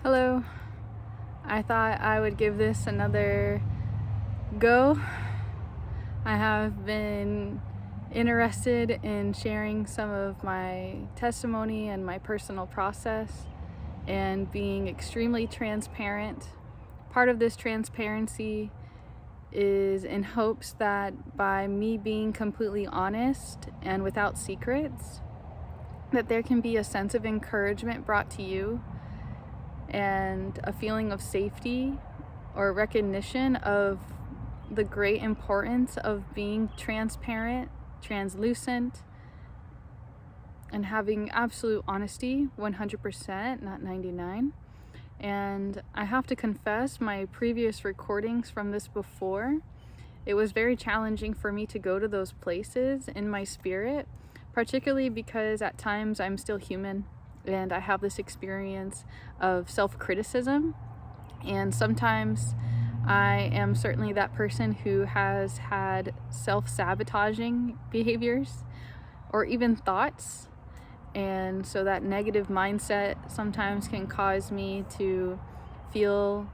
Hello. I thought I would give this another go. I have been interested in sharing some of my testimony and my personal process and being extremely transparent. Part of this transparency is in hopes that by me being completely honest and without secrets, that there can be a sense of encouragement brought to you and a feeling of safety or recognition of the great importance of being transparent, translucent, and having absolute honesty, 100%, not 99. And I have to confess, my previous recordings from this before, it was very challenging for me to go to those places in my spirit, particularly because at times I'm still human and I have this experience of self-criticism, and sometimes I am certainly that person who has had self-sabotaging behaviors or even thoughts, and so that negative mindset sometimes can cause me to feel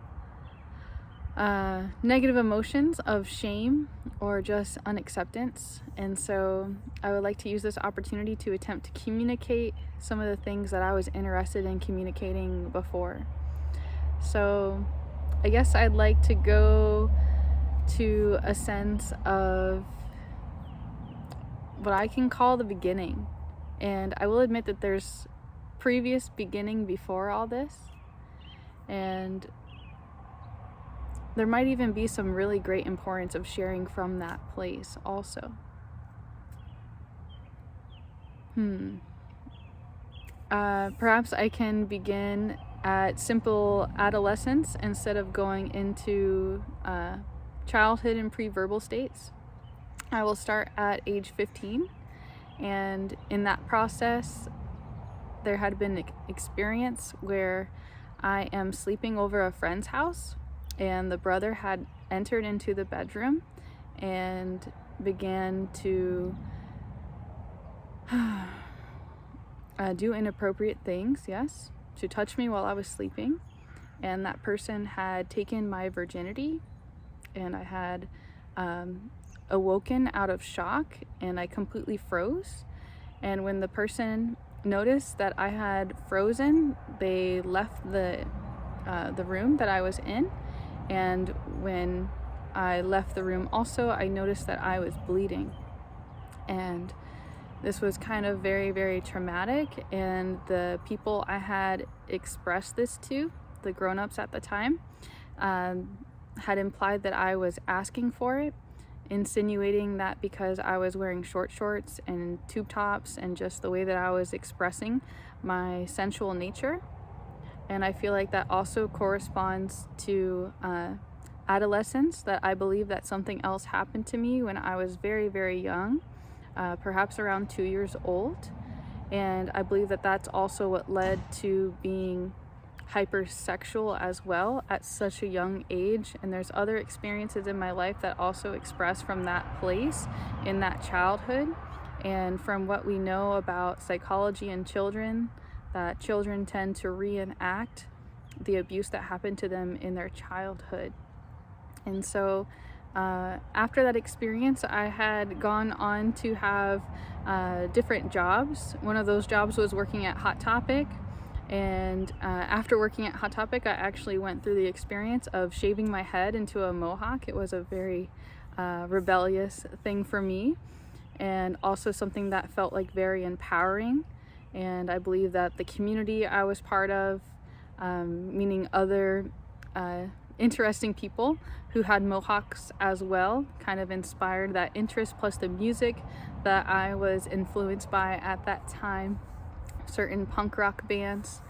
negative emotions of shame or just unacceptance. And so I would like to use this opportunity to attempt to communicate some of the things that I was interested in communicating before. So I guess I'd like to go to a sense of what I can call the beginning. And I will admit that there's previous beginning before all this, and there might even be some really great importance of sharing from that place also. Perhaps I can begin at simple adolescence instead of going into childhood and pre-verbal states. I will start at age 15, and in that process there had been an experience where I am sleeping over a friend's house, and the brother had entered into the bedroom and began to do inappropriate things, yes, to touch me while I was sleeping. And that person had taken my virginity, and I had awoken out of shock, and I completely froze. And when the person noticed that I had frozen, they left the room that I was in. And when I left the room also, I noticed that I was bleeding. And this was kind of very, very traumatic. And the people I had expressed this to, the grown-ups at the time, had implied that I was asking for it, insinuating that because I was wearing short shorts and tube tops and just the way that I was expressing my sensual nature. And I feel like that also corresponds to adolescence, that I believe that something else happened to me when I was very, very young, perhaps around 2 years old. And I believe that that's also what led to being hypersexual as well at such a young age. And there's other experiences in my life that also express from that place in that childhood. And from what we know about psychology in children, that children tend to reenact the abuse that happened to them in their childhood. And so after that experience, I had gone on to have different jobs. One of those jobs was working at Hot Topic. And after working at Hot Topic, I actually went through the experience of shaving my head into a mohawk. It was a very rebellious thing for me, and also something that felt like very empowering. And I believe that the community I was part of, meaning other interesting people who had mohawks as well, kind of inspired that interest, plus the music that I was influenced by at that time, certain punk rock bands.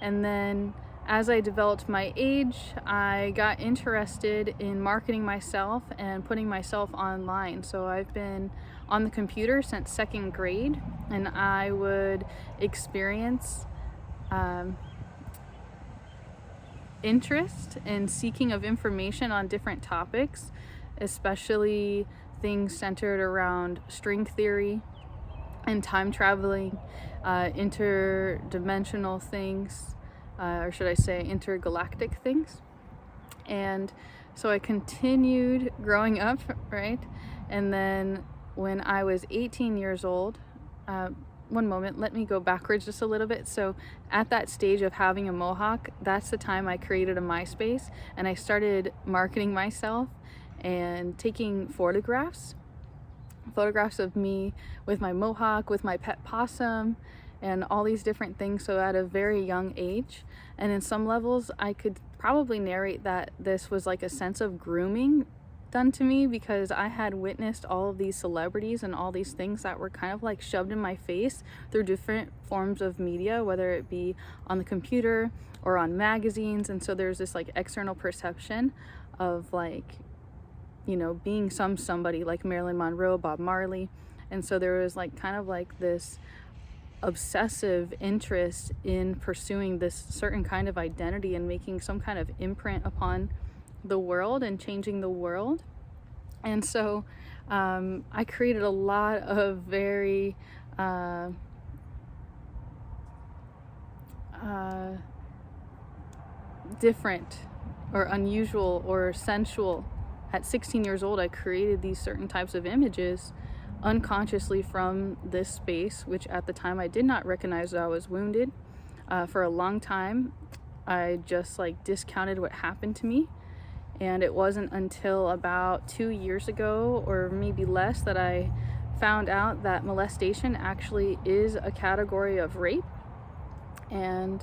And then as I developed my age, I got interested in marketing myself and putting myself online. So I've been on the computer since second grade, and I would experience interest and seeking of information on different topics, especially things centered around string theory and time traveling, interdimensional things, or should I say intergalactic things. And so I continued growing up, right? And then when I was 18 years old, one moment, let me go backwards just a little bit. So at that stage of having a mohawk, that's the time I created a MySpace, and I started marketing myself and taking photographs of me with my mohawk, with my pet possum, and all these different things. So at a very young age, and in some levels I could probably narrate that this was like a sense of grooming done to me, because I had witnessed all of these celebrities and all these things that were kind of like shoved in my face through different forms of media, whether it be on the computer or on magazines. And so there's this like external perception of like, you know, being somebody like Marilyn Monroe, Bob Marley. And so there was like kind of like this obsessive interest in pursuing this certain kind of identity and making some kind of imprint upon the world and changing the world. And so I created a lot of very different or unusual or sensual. At 16 years old, I created these certain types of images unconsciously from this space, which at the time I did not recognize that I was wounded. For a long time, I just like discounted what happened to me. And it wasn't until about 2 years ago, or maybe less, that I found out that molestation actually is a category of rape. And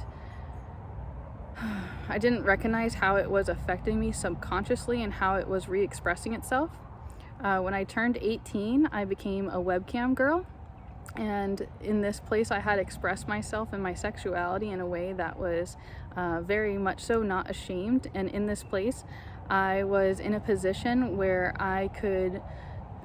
I didn't recognize how it was affecting me subconsciously and how it was re-expressing itself. When I turned 18, I became a webcam girl. And in this place, I had expressed myself and my sexuality in a way that was very much so not ashamed. And in this place, I was in a position where I could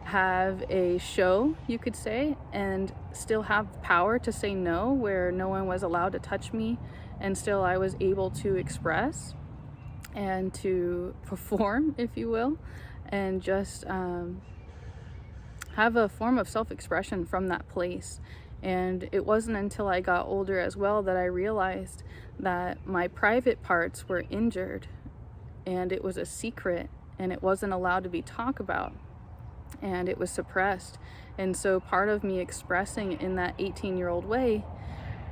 have a show, you could say, and still have power to say no, where no one was allowed to touch me, and still I was able to express and to perform, if you will, and just have a form of self-expression from that place. And it wasn't until I got older as well that I realized that my private parts were injured, and it was a secret, and it wasn't allowed to be talked about, and it was suppressed. And so part of me expressing in that 18-year-old way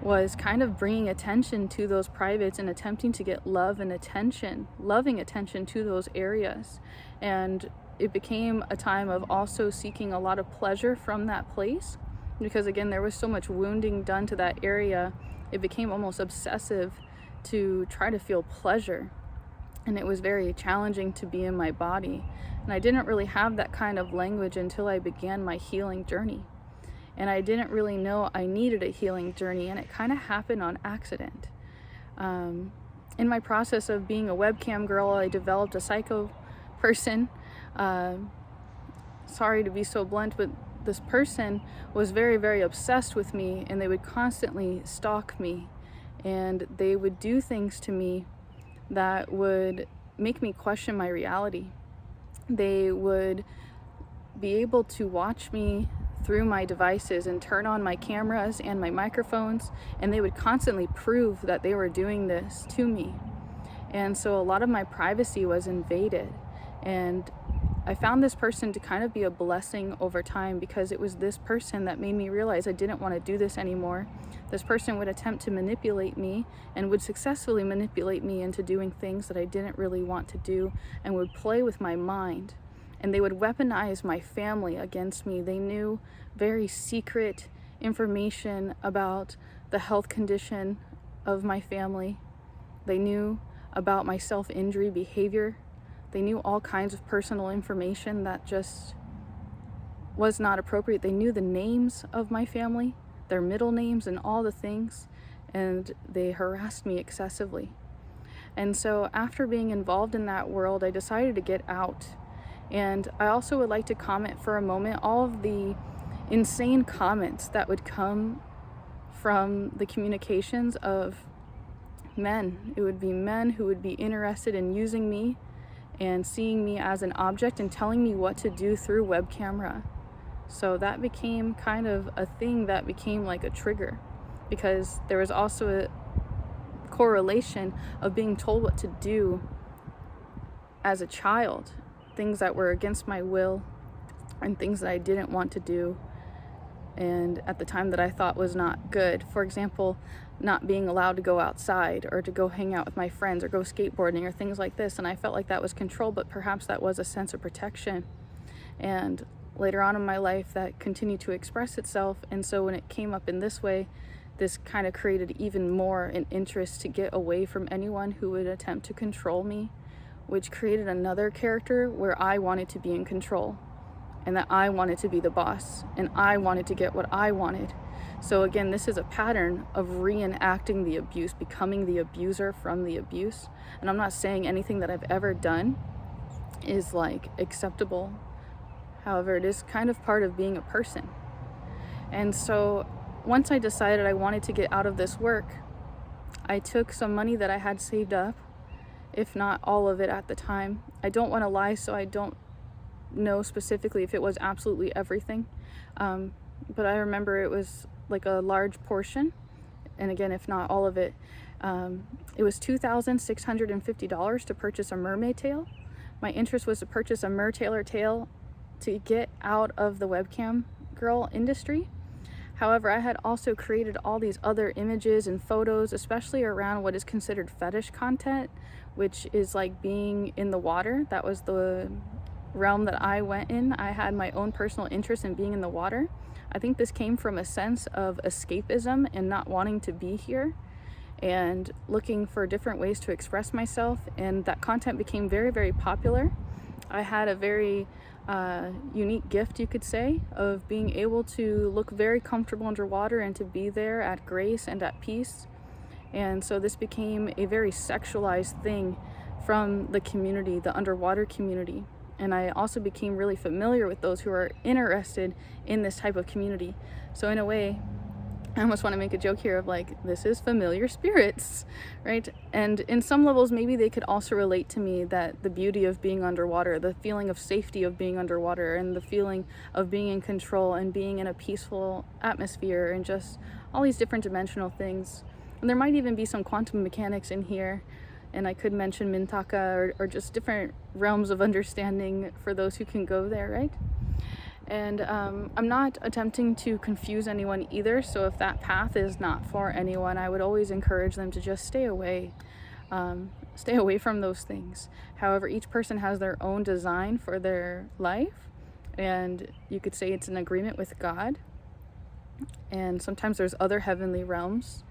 was kind of bringing attention to those privates and attempting to get love and attention, loving attention to those areas. And it became a time of also seeking a lot of pleasure from that place, because again, there was so much wounding done to that area. It became almost obsessive to try to feel pleasure. And it was very challenging to be in my body. And I didn't really have that kind of language until I began my healing journey. And I didn't really know I needed a healing journey, and it kind of happened on accident. In my process of being a webcam girl, I developed a psycho person. Sorry to be so blunt, but this person was very, very obsessed with me, and they would constantly stalk me, and they would do things to me that would make me question my reality. They would be able to watch me through my devices and turn on my cameras and my microphones, and they would constantly prove that they were doing this to me. And so a lot of my privacy was invaded, and I found this person to kind of be a blessing over time, because it was this person that made me realize I didn't want to do this anymore. This person would attempt to manipulate me, and would successfully manipulate me into doing things that I didn't really want to do, and would play with my mind. And they would weaponize my family against me. They knew very secret information about the health condition of my family. They knew about my self-injury behavior. They knew all kinds of personal information that just was not appropriate. They knew the names of my family, their middle names, and all the things, and they harassed me excessively. And so after being involved in that world, I decided to get out. And I also would like to comment for a moment all of the insane comments that would come from the communications of men. It would be men who would be interested in using me and seeing me as an object and telling me what to do through web camera. So that became kind of a thing that became like a trigger, because there was also correlation of being told what to do as a child, things that were against my will and things that I didn't want to do, and at the time that I thought was not good. For example, not being allowed to go outside or to go hang out with my friends or go skateboarding or things like this. And I felt like that was control, but perhaps that was a sense of protection. And later on in my life, that continued to express itself. And so when it came up in this way, this kind of created even more an interest to get away from anyone who would attempt to control me, which created another character where I wanted to be in control, and that I wanted to be the boss, and I wanted to get what I wanted. So again, this is a pattern of reenacting the abuse, becoming the abuser from the abuse. And I'm not saying anything that I've ever done is like acceptable. However, it is kind of part of being a person. And so once I decided I wanted to get out of this work, I took some money that I had saved up, if not all of it at the time. I don't want to lie, so I don't know specifically if it was absolutely everything, but I remember it was like a large portion, and again, if not all of it. It was $2,650 to purchase a mermaid tail. My interest was to purchase a mertailor tail to get out of the webcam girl industry. However, I had also created all these other images and photos, especially around what is considered fetish content, which is like being in the water. That was the realm that I went in. I had my own personal interest in being in the water. I think this came from a sense of escapism and not wanting to be here and looking for different ways to express myself, and that content became very, very popular. I had a very unique gift, you could say, of being able to look very comfortable underwater and to be there at grace and at peace. And so this became a very sexualized thing from the community, the underwater community. And I also became really familiar with those who are interested in this type of community. So in a way, I almost want to make a joke here of like, this is familiar spirits, right? And in some levels, maybe they could also relate to me, that the beauty of being underwater, the feeling of safety of being underwater, and the feeling of being in control and being in a peaceful atmosphere, and just all these different dimensional things. And there might even be some quantum mechanics in here. And I could mention Mintaka or just different realms of understanding for those who can go there, right? And I'm not attempting to confuse anyone either. So if that path is not for anyone, I would always encourage them to just stay away from those things. However, each person has their own design for their life. And you could say it's an agreement with God. And sometimes there's other heavenly realms.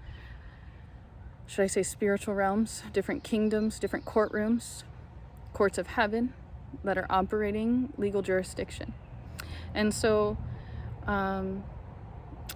Should I say spiritual realms, different kingdoms, different courtrooms, courts of heaven that are operating legal jurisdiction. And so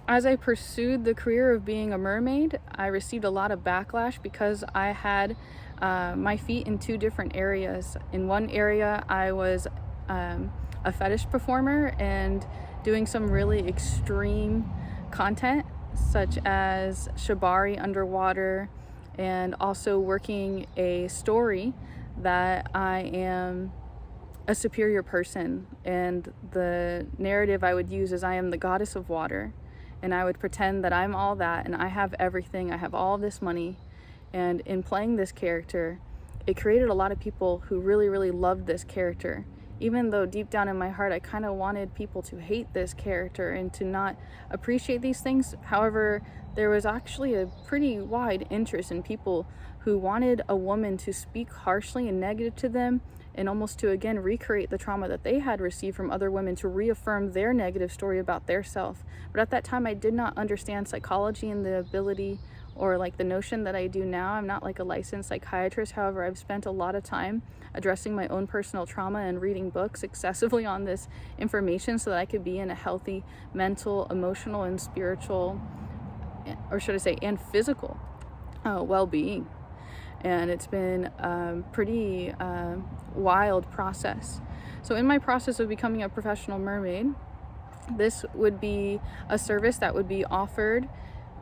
as I pursued the career of being a mermaid, I received a lot of backlash because I had my feet in two different areas. In one area, I was a fetish performer and doing some really extreme content, such as shibari underwater, and also working a story that I am a superior person, and the narrative I would use is I am the goddess of water, and I would pretend that I'm all that and I have everything, I have all this money. And in playing this character, it created a lot of people who really, really loved this character, even though deep down in my heart I kind of wanted people to hate this character and to not appreciate these things. However, there was actually a pretty wide interest in people who wanted a woman to speak harshly and negative to them, and almost to again recreate the trauma that they had received from other women, to reaffirm their negative story about their self. But at that time I did not understand psychology and the ability, or like the notion that I do now. I'm not like a licensed psychiatrist. However, I've spent a lot of time addressing my own personal trauma and reading books excessively on this information so that I could be in a healthy mental, emotional, and spiritual, or should I say, and physical well-being. And it's been a pretty wild process. So in my process of becoming a professional mermaid, this would be a service that would be offered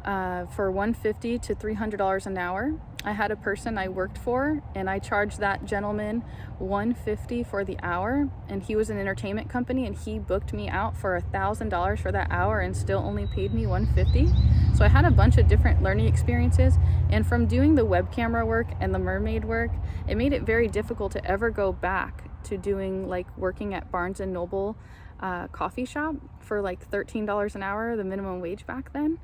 for $150 to $300 an hour. I had a person I worked for, and I charged that gentleman $150 for the hour, and he was an entertainment company, and he booked me out for $1,000 for that hour and still only paid me $150. So So I had a bunch of different learning experiences, and from doing the web camera work and the mermaid work, it made it very difficult to ever go back to doing like working at Barnes and Noble coffee shop for like $13 an hour, the minimum wage back then.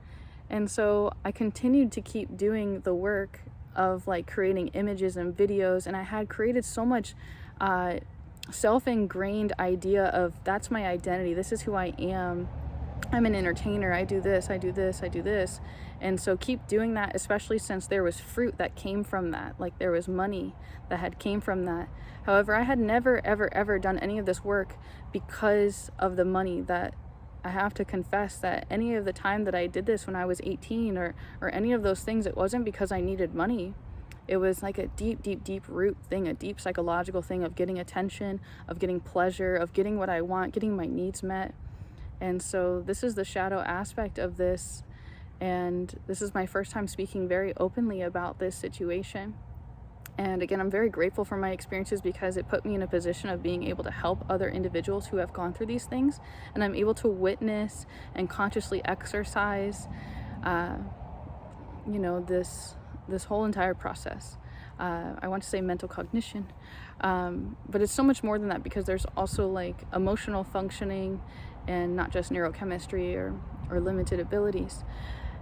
And so I continued to keep doing the work of like creating images and videos, and I had created so much self-ingrained idea of that's my identity, this is who I am, I'm an entertainer, I do this, I do this, I do this. And so keep doing that, especially since there was fruit that came from that, like there was money that had came from that. However, I had never ever done any of this work because of the money. That I have to confess that any of the time that I did this when I was 18 or any of those things, it wasn't because I needed money. It was like a deep root thing, a deep psychological thing of getting attention, of getting pleasure, of getting what I want, getting my needs met. And so this is the shadow aspect of this, and this is my first time speaking very openly about this situation. And again, I'm very grateful for my experiences because it put me in a position of being able to help other individuals who have gone through these things, and I'm able to witness and consciously exercise this whole entire process. I want to say mental cognition, but it's so much more than that, because there's also like emotional functioning and not just neurochemistry or limited abilities.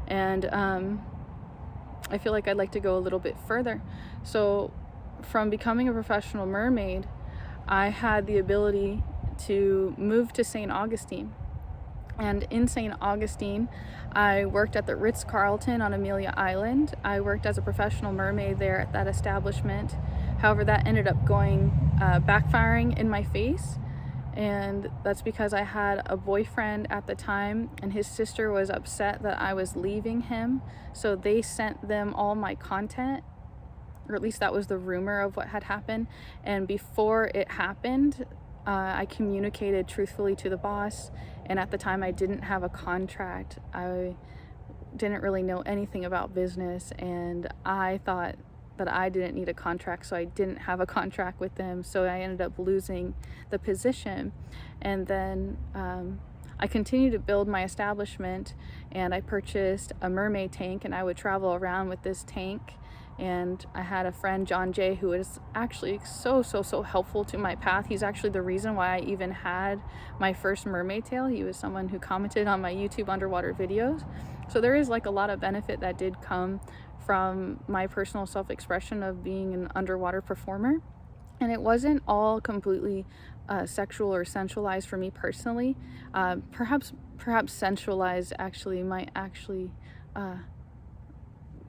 And I feel like I'd like to go a little bit further. So from becoming a professional mermaid, I had the ability to move to St. Augustine. And in St. Augustine, I worked at the Ritz-Carlton on Amelia Island. I worked as a professional mermaid there at that establishment. However, that ended up backfiring in my face. And that's because I had a boyfriend at the time, and his sister was upset that I was leaving him. So they sent them all my content, or at least that was the rumor of what had happened. And before it happened, I communicated truthfully to the boss. And at the time, I didn't have a contract. I didn't really know anything about business, and I thought that I didn't need a contract, so I didn't have a contract with them. So I ended up losing the position. And then I continued to build my establishment, and I purchased a mermaid tank, and I would travel around with this tank. And I had a friend, John Jay, who was actually so helpful to my path. He's actually the reason why I even had my first mermaid tail. He was someone who commented on my YouTube underwater videos. So there is like a lot of benefit that did come from my personal self-expression of being an underwater performer. And it wasn't all completely sexual or sensualized for me personally. Perhaps sensualized actually might actually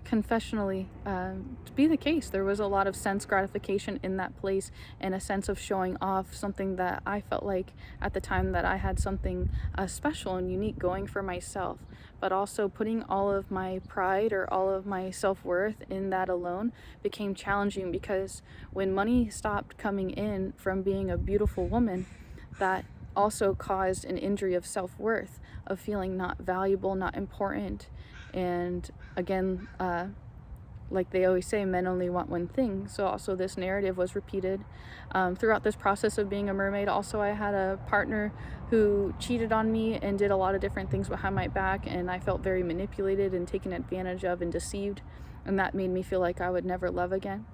confessionally to be the case. There was a lot of sense gratification in that place, and a sense of showing off something that I felt like at the time that I had something special and unique going for myself. But also putting all of my pride or all of my self-worth in that alone became challenging, because when money stopped coming in from being a beautiful woman, that also caused an injury of self-worth, of feeling not valuable, not important. And again, like they always say, men only want one thing. So also this narrative was repeated throughout this process of being a mermaid. Also, I had a partner who cheated on me and did a lot of different things behind my back, and I felt very manipulated and taken advantage of and deceived, and that made me feel like I would never love again.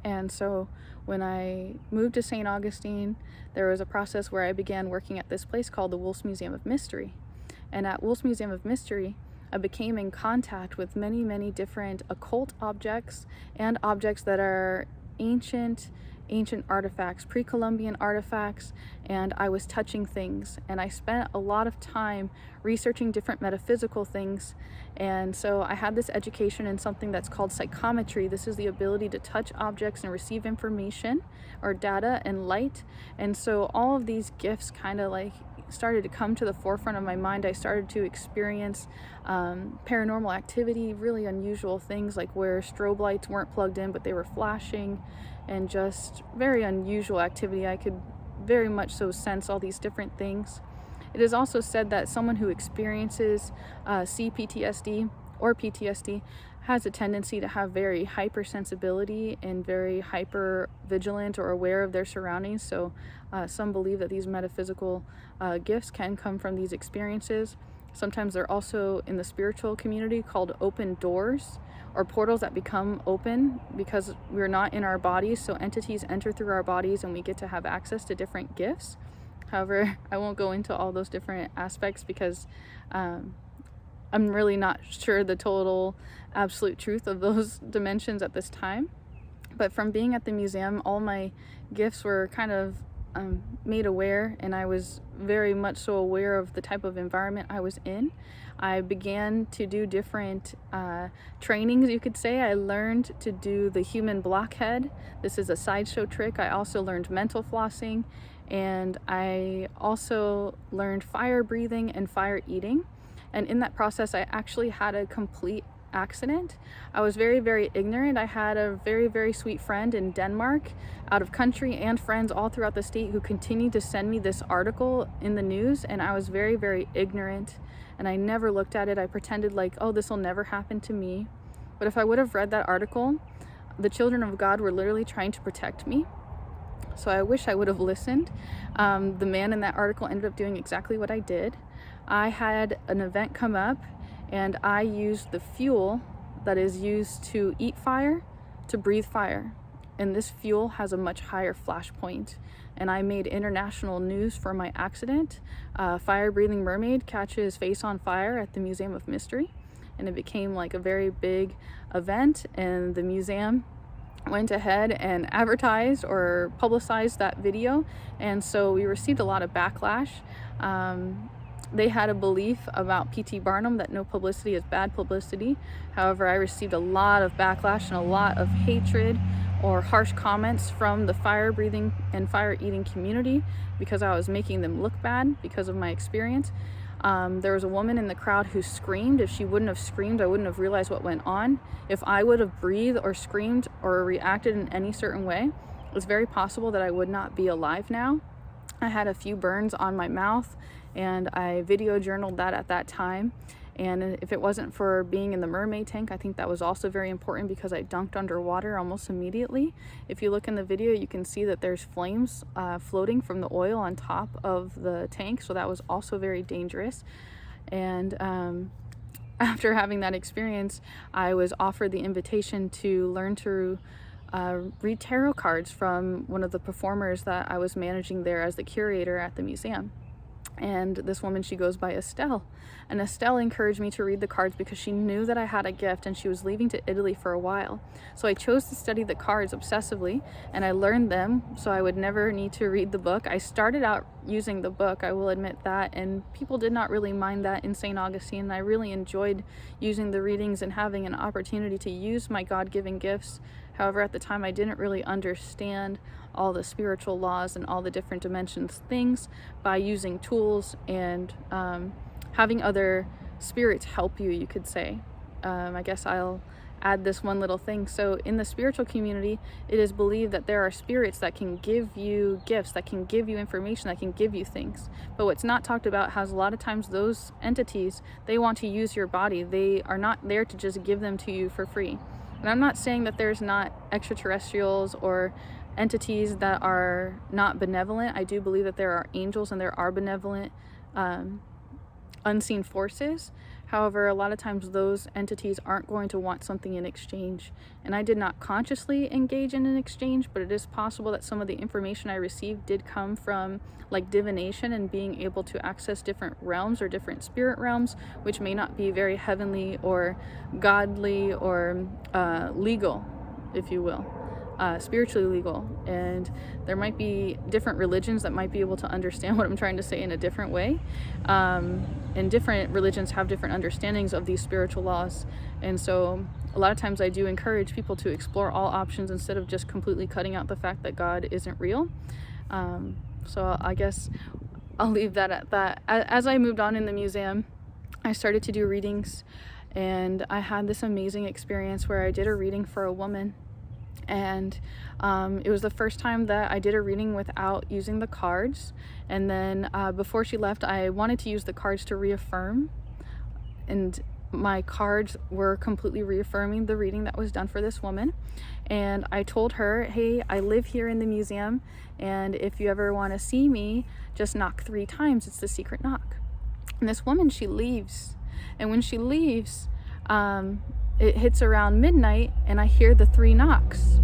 And so when I moved to St. Augustine, there was a process where I began working at this place called the Wolf's Museum of Mystery. And at Wolf's Museum of Mystery, I became in contact with many different occult objects and objects that are ancient artifacts, pre-Columbian artifacts, and I was touching things. And I spent a lot of time researching different metaphysical things. And so I had this education in something that's called psychometry. This is the ability to touch objects and receive information or data and light. And so all of these gifts kind of like started to come to the forefront of my mind. I started to experience paranormal activity, really unusual things, like where strobe lights weren't plugged in but they were flashing, and just very unusual activity. I could very much so sense all these different things. It is also said that someone who experiences CPTSD or PTSD has a tendency to have very hypersensibility and very hyper vigilant or aware of their surroundings. So some believe that these metaphysical gifts can come from these experiences. Sometimes they're also in the spiritual community called open doors, or portals that become open because we're not in our bodies, so entities enter through our bodies and we get to have access to different gifts. However, I won't go into all those different aspects because I'm really not sure the total absolute truth of those dimensions at this time. But from being at the museum, all my gifts were kind of made aware, and I was very much so aware of the type of environment I was in. I began to do different trainings, you could say. I learned to do the human blockhead. This is a sideshow trick. I also learned mental flossing, and I also learned fire breathing and fire eating. And in that process, I actually had a complete accident. I was very, very ignorant. I had a very, very sweet friend in Denmark, out of country, and friends all throughout the state who continued to send me this article in the news, and I was very, very ignorant, and I never looked at it. I pretended like, oh, this will never happen to me. But if I would have read that article, the children of God were literally trying to protect me. So I wish I would have listened. The man in that article ended up doing exactly what I did. I had an event come up, and I used the fuel that is used to eat fire to breathe fire. And this fuel has a much higher flash point. And I made international news for my accident. Fire-breathing mermaid catches face on fire at the Museum of Mystery. And it became like a very big event, and the museum went ahead and advertised or publicized that video. And so we received a lot of backlash. They had a belief about P.T. Barnum that no publicity is bad publicity. However, I received a lot of backlash and a lot of hatred or harsh comments from the fire breathing and fire eating community because I was making them look bad because of my experience. There was a woman in the crowd who screamed. If she wouldn't have screamed, I wouldn't have realized what went on. If I would have breathed or screamed or reacted in any certain way, it's very possible that I would not be alive now. I had a few burns on my mouth, and I video journaled that at that time. And if it wasn't for being in the mermaid tank, I think that was also very important because I dunked underwater almost immediately. If you look in the video, you can see that there's flames floating from the oil on top of the tank, so that was also very dangerous. And after having that experience, I was offered the invitation to learn to read tarot cards from one of the performers that I was managing there as the curator at the museum. And this woman, she goes by Estelle. And Estelle encouraged me to read the cards because she knew that I had a gift, and she was leaving to Italy for a while. So I chose to study the cards obsessively, and I learned them so I would never need to read the book. I started out using the book, I will admit that, and people did not really mind that in St. Augustine. And I really enjoyed using the readings and having an opportunity to use my God-given gifts. However, at the time, I didn't really understand all the spiritual laws and all the different dimensions things by using tools and having other spirits help you, you could say. I guess I'll add this one little thing. So in the spiritual community, it is believed that there are spirits that can give you gifts, that can give you information, that can give you things. But what's not talked about has a lot of times those entities, they want to use your body. They are not there to just give them to you for free. And I'm not saying that there's not extraterrestrials or entities that are not benevolent. I do believe that there are angels and there are benevolent unseen forces. However, a lot of times those entities aren't going to want something in exchange. And I did not consciously engage in an exchange, but it is possible that some of the information I received did come from like divination and being able to access different realms or different spirit realms, which may not be very heavenly or godly or legal, if you will. Spiritually legal, and there might be different religions that might be able to understand what I'm trying to say in a different way, and different religions have different understandings of these spiritual laws. And so a lot of times I do encourage people to explore all options instead of just completely cutting out the fact that God isn't real. So I guess I'll leave that at that. As I moved on in the museum, I started to do readings, and I had this amazing experience where I did a reading for a woman. And it was the first time that I did a reading without using the cards. And then before she left, I wanted to use the cards to reaffirm. And my cards were completely reaffirming the reading that was done for this woman. And I told her, hey, I live here in the museum, and if you ever want to see me, just knock 3 times. It's the secret knock. And this woman, she leaves. And when she leaves, it hits around midnight, and I hear the 3 knocks.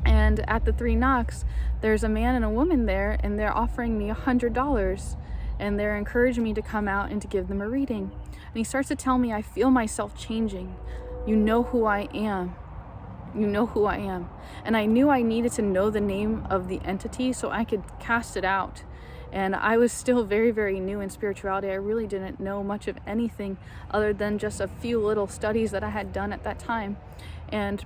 And at the 3 knocks, there's a man and a woman there, and they're offering me $100, and they're encouraging me to come out and to give them a reading. And he starts to tell me, I feel myself changing. You know who I am. You know who I am. And I knew I needed to know the name of the entity so I could cast it out. And I was still very, very new in spirituality. I really didn't know much of anything other than just a few little studies that I had done at that time. And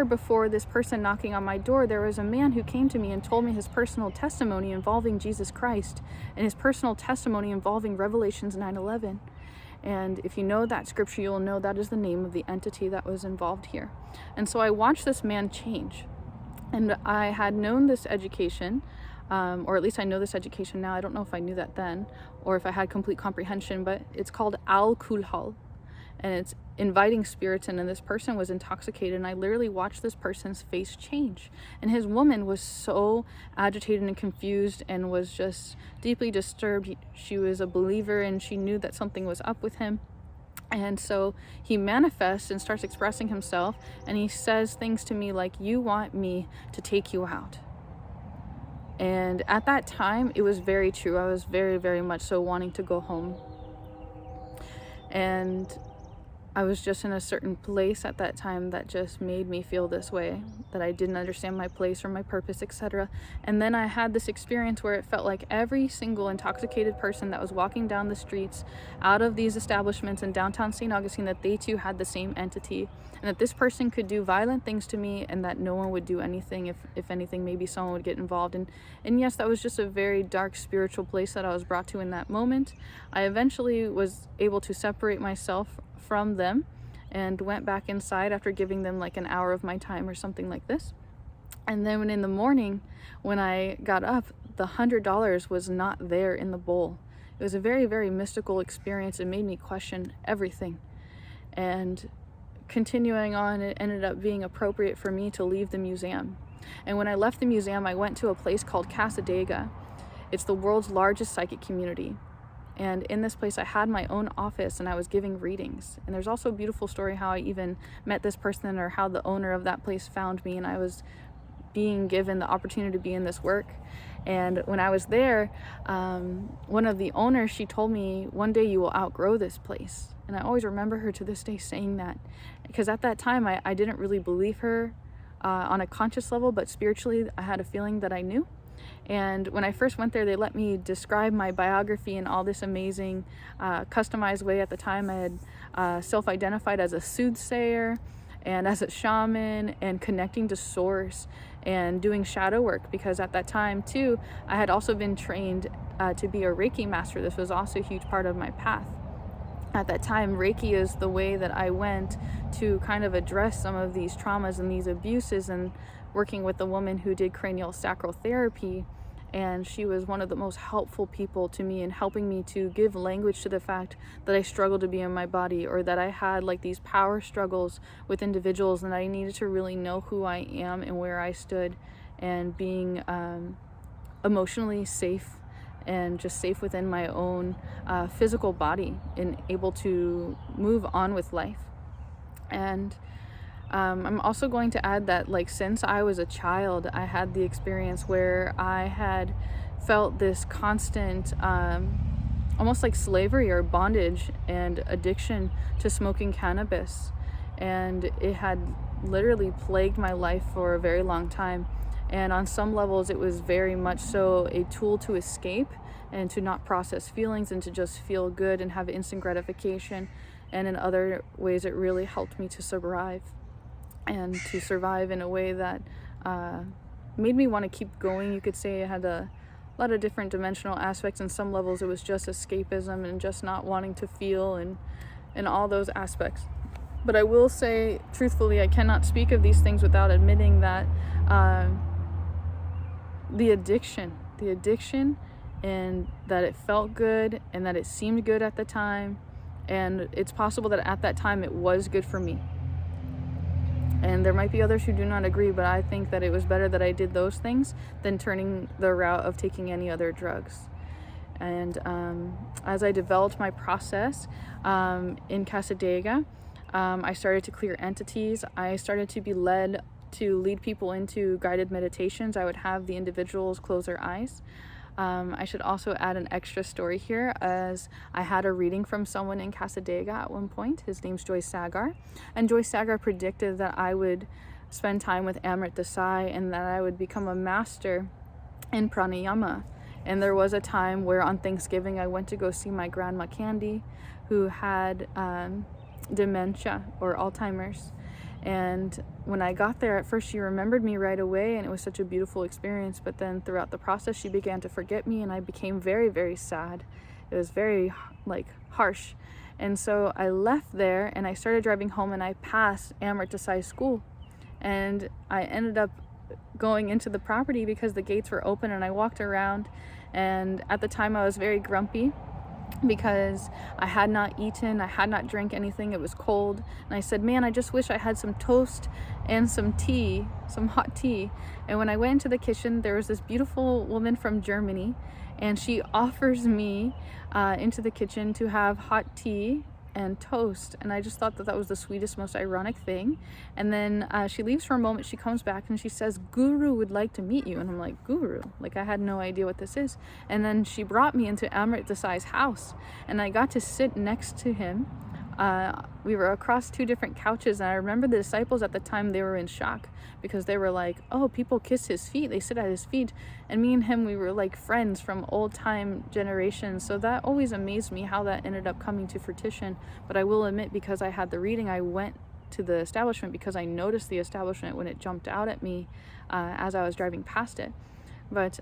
before this person knocking on my door, there was a man who came to me and told me his personal testimony involving Jesus Christ and his personal testimony involving Revelations 9:11. And if you know that scripture, you'll know that is the name of the entity that was involved here. And so I watched this man change. And I had known this education, or at least I know this education now. I don't know if I knew that then, or if I had complete comprehension, but it's called al-kulhal. And it's inviting spirits in, and this person was intoxicated, and I literally watched this person's face change. And his woman was so agitated and confused and was just deeply disturbed. She was a believer, and she knew that something was up with him. And so he manifests and starts expressing himself, and he says things to me like, you want me to take you out. And at that time, it was very true. I was very, very much so wanting to go home. And I was just in a certain place at that time that just made me feel this way, that I didn't understand my place or my purpose, etc. And then I had this experience where it felt like every single intoxicated person that was walking down the streets out of these establishments in downtown St. Augustine, that they too had the same entity, and that this person could do violent things to me, and that no one would do anything. If anything, maybe someone would get involved. And yes, that was just a very dark spiritual place that I was brought to in that moment. I eventually was able to separate myself from them and went back inside after giving them like an hour of my time or something like this. And then in the morning, when I got up, the $100 was not there in the bowl. It was a very, very mystical experience. It made me question everything. And continuing on, it ended up being appropriate for me to leave the museum. And when I left the museum, I went to a place called Casadega. It's the world's largest psychic community. And in this place, I had my own office, and I was giving readings. And there's also a beautiful story how I even met this person, or how the owner of that place found me, and I was being given the opportunity to be in this work. And when I was there, one of the owners, she told me, one day you will outgrow this place. And I always remember her to this day saying that, because at that time I didn't really believe her on a conscious level, but spiritually I had a feeling that I knew. And when I first went there, they let me describe my biography in all this amazing customized way. At the time, I had self-identified as a soothsayer and as a shaman, and connecting to source and doing shadow work, because at that time too, I had also been trained to be a Reiki master. This was also a huge part of my path. At that time, Reiki is the way that I went to kind of address some of these traumas and these abuses, and working with a woman who did cranial sacral therapy. And she was one of the most helpful people to me in helping me to give language to the fact that I struggled to be in my body, or that I had like these power struggles with individuals, and I needed to really know who I am and where I stood, and being emotionally safe and just safe within my own physical body, and able to move on with life. And I'm also going to add that, like, since I was a child, I had the experience where I had felt this constant, almost like slavery or bondage and addiction to smoking cannabis. And it had literally plagued my life for a very long time. And on some levels, it was very much so a tool to escape and to not process feelings, and to just feel good and have instant gratification. And in other ways, it really helped me to survive. And to survive in a way that made me want to keep going. You could say it had a lot of different dimensional aspects. In some levels, it was just escapism and just not wanting to feel, and all those aspects. But I will say, truthfully, I cannot speak of these things without admitting that the addiction, and that it felt good, and that it seemed good at the time. And it's possible that at that time it was good for me. And there might be others who do not agree, but I think that it was better that I did those things than turning the route of taking any other drugs. And as I developed my process in Casadega, I started to clear entities. I started to be led to lead people into guided meditations. I would have the individuals close their eyes. I should also add an extra story here, as I had a reading from someone in Casadega at one point. His name's Joyce Sagar, and Joyce Sagar predicted that I would spend time with Amrit Desai and that I would become a master in pranayama. And there was a time where on Thanksgiving I went to go see my grandma Candy, who had dementia or Alzheimer's. And when I got there, at first she remembered me right away, and it was such a beautiful experience. But then throughout the process, she began to forget me, and I became very, very sad. It was very harsh. And so I left there and I started driving home, and I passed Amrit Desai school. And I ended up going into the property because the gates were open, and I walked around. And at the time I was very grumpy because I had not eaten, I had not drank anything, it was cold. And I said, man, I just wish I had some toast and some tea, some hot tea. And when I went into the kitchen, there was this beautiful woman from Germany, and she offers me into the kitchen to have hot tea and toast. And I just thought that that was the sweetest, most ironic thing. And then she leaves for a moment, she comes back and she says, Guru would like to meet you. And I'm like, Guru? Like, I had no idea what this is. And then she brought me into Amrit Desai's house, and I got to sit next to him. We were across two different couches, and I remember the disciples at the time, they were in shock because they were like, oh, people kiss his feet, they sit at his feet. And me and him, we were like friends from old time generations. So that always amazed me how that ended up coming to fruition. But I will admit, because I had the reading, I went to the establishment because I noticed the establishment when it jumped out at me as I was driving past it. But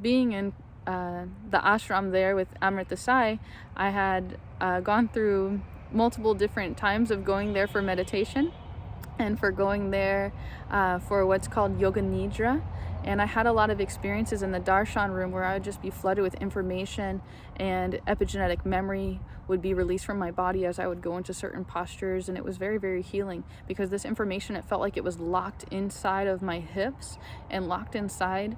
being in the ashram there with Amrit Desai, I had gone through multiple different times of going there for meditation and for going there for what's called yoga nidra. And I had a lot of experiences in the darshan room where I would just be flooded with information, and epigenetic memory would be released from my body as I would go into certain postures. And it was very, very healing because this information, it felt like it was locked inside of my hips and locked inside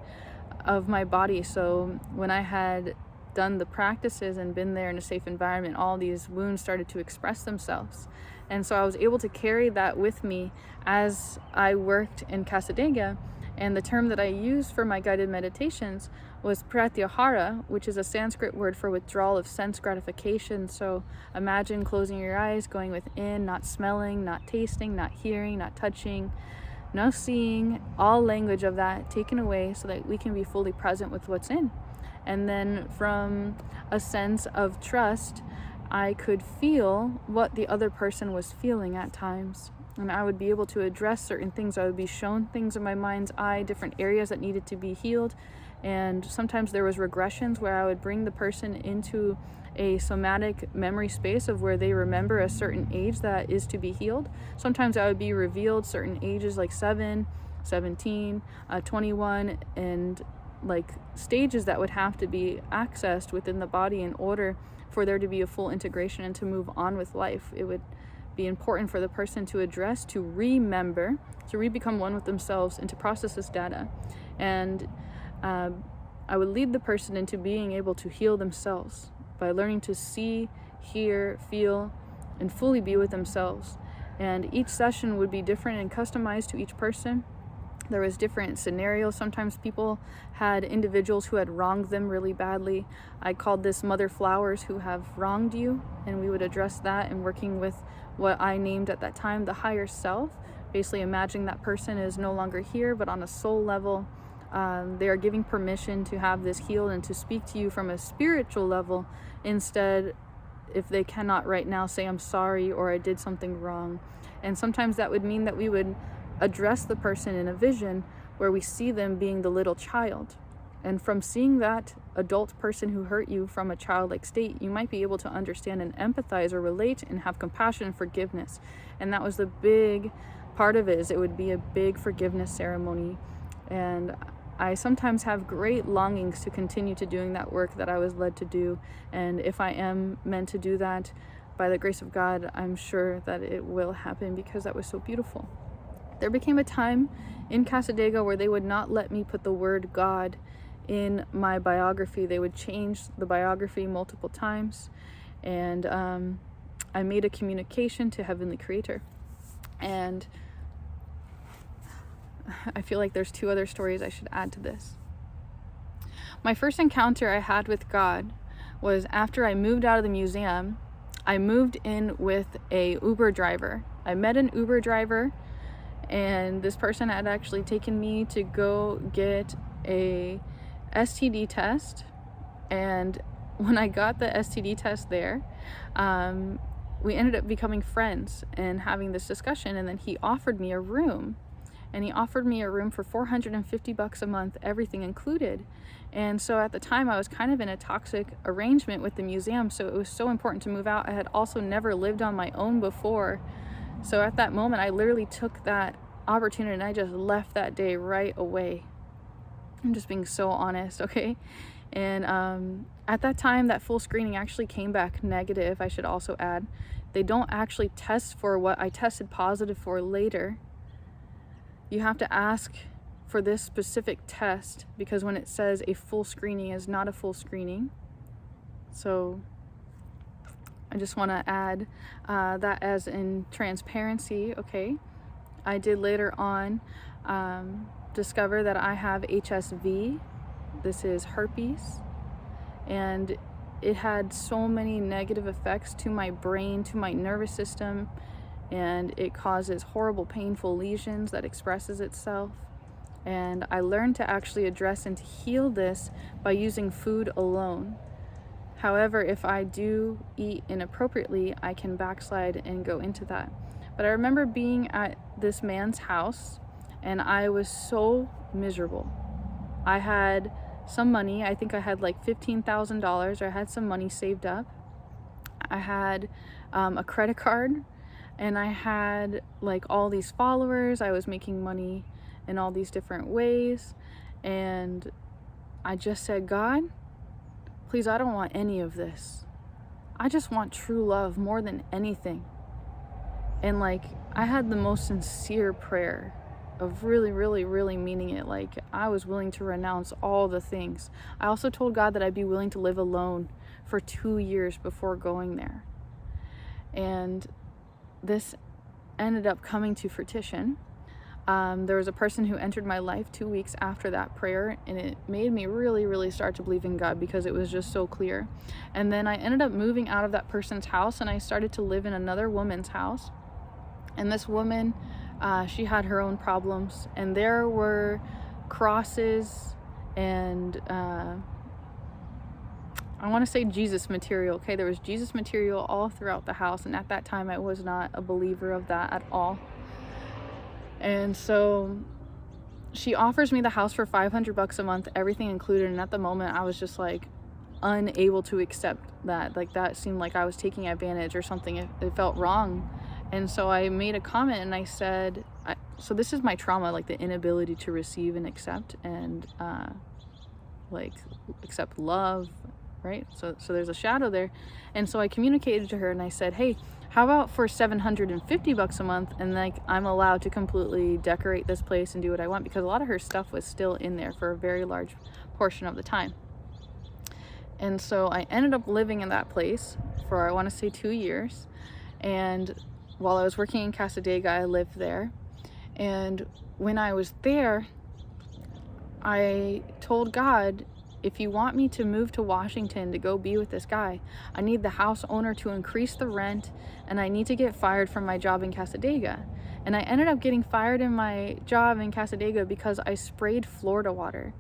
of my body. So when I had done the practices and been there in a safe environment, all these wounds started to express themselves. And so I was able to carry that with me as I worked in Casadega. And the term that I used for my guided meditations was pratyahara, which is a Sanskrit word for withdrawal of sense gratification. So imagine closing your eyes, going within, not smelling, not tasting, not hearing, not touching, no seeing, all language of that taken away so that we can be fully present with what's in. And then from a sense of trust, I could feel what the other person was feeling at times. And I would be able to address certain things. I would be shown things in my mind's eye, different areas that needed to be healed. And sometimes there was regressions where I would bring the person into a somatic memory space of where they remember a certain age that is to be healed. Sometimes I would be revealed certain ages like 7, 17, 21, and like stages that would have to be accessed within the body in order for there to be a full integration and to move on with life. It would be important for the person to address, to remember, to re-become one with themselves, and to process this data. And I would lead the person into being able to heal themselves by learning to see, hear, feel, and fully be with themselves. And each session would be different and customized to each person. There was different scenarios. Sometimes people had individuals who had wronged them really badly. I called this mother flowers who have wronged you, and we would address that and working with what I named at that time the higher self. Basically imagining that person is no longer here, but on a soul level, they are giving permission to have this healed and to speak to you from a spiritual level instead, if they cannot right now, say I'm sorry or I did something wrong. And sometimes that would mean that we would address the person in a vision where we see them being the little child. And from seeing that adult person who hurt you from a childlike state, you might be able to understand and empathize or relate and have compassion and forgiveness. And that was the big part of it, is it would be a big forgiveness ceremony. And I sometimes have great longings to continue to doing that work that I was led to do. And if I am meant to do that, by the grace of God, I'm sure that it will happen because that was so beautiful. There became a time in Casadega where they would not let me put the word God in my biography. They would change the biography multiple times, and I made a communication to Heavenly Creator. And I feel like there's 2 other stories I should add to this. My first encounter I had with God was after I moved out of the museum. I moved in with a Uber driver. I met an Uber driver, and this person had actually taken me to go get a STD test. And when I got the STD test there, we ended up becoming friends and having this discussion. And then he offered me a room, and he offered me a room for $450 a month, everything included. And so at the time I was kind of in a toxic arrangement with the museum, so it was so important to move out. I had also never lived on my own before. So at that moment, I literally took that opportunity and I just left that day right away. I'm just being so honest, okay? And at that time, that full screening actually came back negative, I should also add. They don't actually test for what I tested positive for later. You have to ask for this specific test, because when it says a full screening is not a full screening. So I just want to add that as in transparency, okay? I did later on discover that I have HSV. This is herpes, and it had so many negative effects to my brain, to my nervous system, and it causes horrible, painful lesions that expresses itself. And I learned to actually address and to heal this by using food alone. However, if I do eat inappropriately, I can backslide and go into that. But I remember being at this man's house, and I was so miserable. I had some money. I think I had like $15,000, or I had some money saved up. I had a credit card, and I had like all these followers. I was making money in all these different ways, and I just said, God, please, I don't want any of this. I just want true love more than anything. And like, I had the most sincere prayer of really, really, really meaning it. Like, I was willing to renounce all the things. I also told God that I'd be willing to live alone for 2 years before going there. And this ended up coming to fruition. There was a person who entered my life 2 weeks after that prayer, and it made me really, really start to believe in God, because it was just so clear. And then I ended up moving out of that person's house, and I started to live in another woman's house. And this woman, she had her own problems, and there were crosses and I want to say Jesus material. Okay, there was Jesus material all throughout the house, and at that time I was not a believer of that at all. And so she offers me the house for $500 a month, everything included. And at the moment I was just like unable to accept that. Like, that seemed like I was taking advantage or something. It felt wrong. And so I made a comment, and I said, so this is my trauma, like the inability to receive and accept, and like accept love, right? So there's a shadow there. And so I communicated to her, and I said, hey, how about for $750 a month, and like I'm allowed to completely decorate this place and do what I want, because a lot of her stuff was still in there for a very large portion of the time. And so I ended up living in that place for, I want to say, 2 years. And while I was working in Casadega, I lived there. And when I was there, I told God, if you want me to move to Washington to go be with this guy, I need the house owner to increase the rent, and I need to get fired from my job in Casadega. And I ended up getting fired in my job in Casadega because I sprayed Florida water.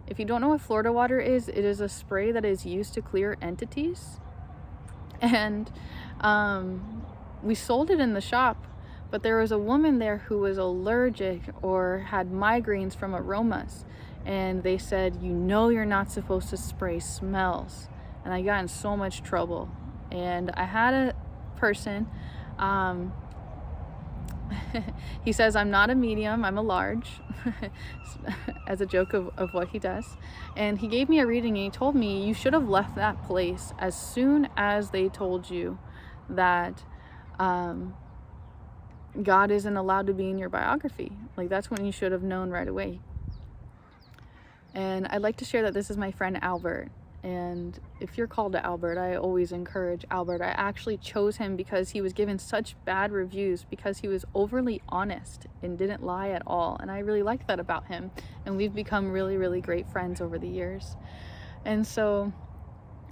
If you don't know what Florida water is, it is a spray that is used to clear entities. And we sold it in the shop, but there was a woman there who was allergic or had migraines from aromas. And they said, you know, you're not supposed to spray smells. And I got in so much trouble. And I had a person, he says I'm not a medium, I'm a large, as a joke of what he does. And he gave me a reading, and he told me, you should have left that place as soon as they told you that God isn't allowed to be in your biography. Like, that's when you should have known right away. And I'd like to share that this is my friend Albert. And if you're called to Albert, I always encourage Albert. I actually chose him because he was given such bad reviews because he was overly honest and didn't lie at all. And I really liked that about him. And we've become really, really great friends over the years. And so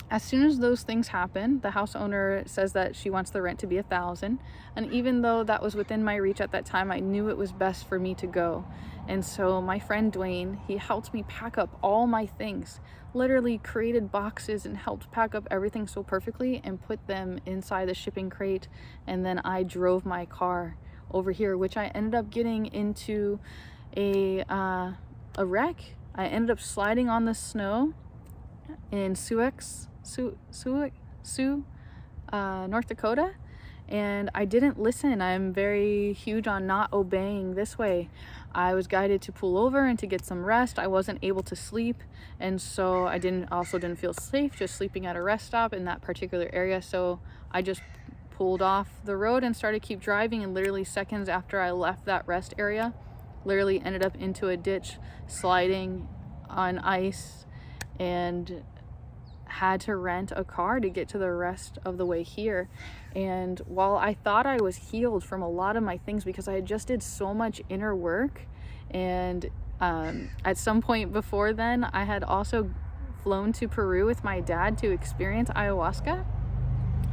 as soon as those things happen, the house owner says that she wants the rent to be $1,000. And even though that was within my reach at that time, I knew it was best for me to go. And so my friend Dwayne, he helped me pack up all my things, literally created boxes and helped pack up everything so perfectly and put them inside the shipping crate. And then I drove my car over here, which I ended up getting into a wreck. I ended up sliding on the snow in Sioux, North Dakota. And I didn't listen. I'm very huge on not obeying this way. I was guided to pull over and to get some rest. I wasn't able to sleep, and so I didn't feel safe just sleeping at a rest stop in that particular area. So I just pulled off the road and started keep driving, and literally seconds after I left that rest area, literally ended up into a ditch, sliding on ice, and had to rent a car to get to the rest of the way here. And while I thought I was healed from a lot of my things because I had just did so much inner work, and at some point before then I had also flown to Peru with my dad to experience ayahuasca.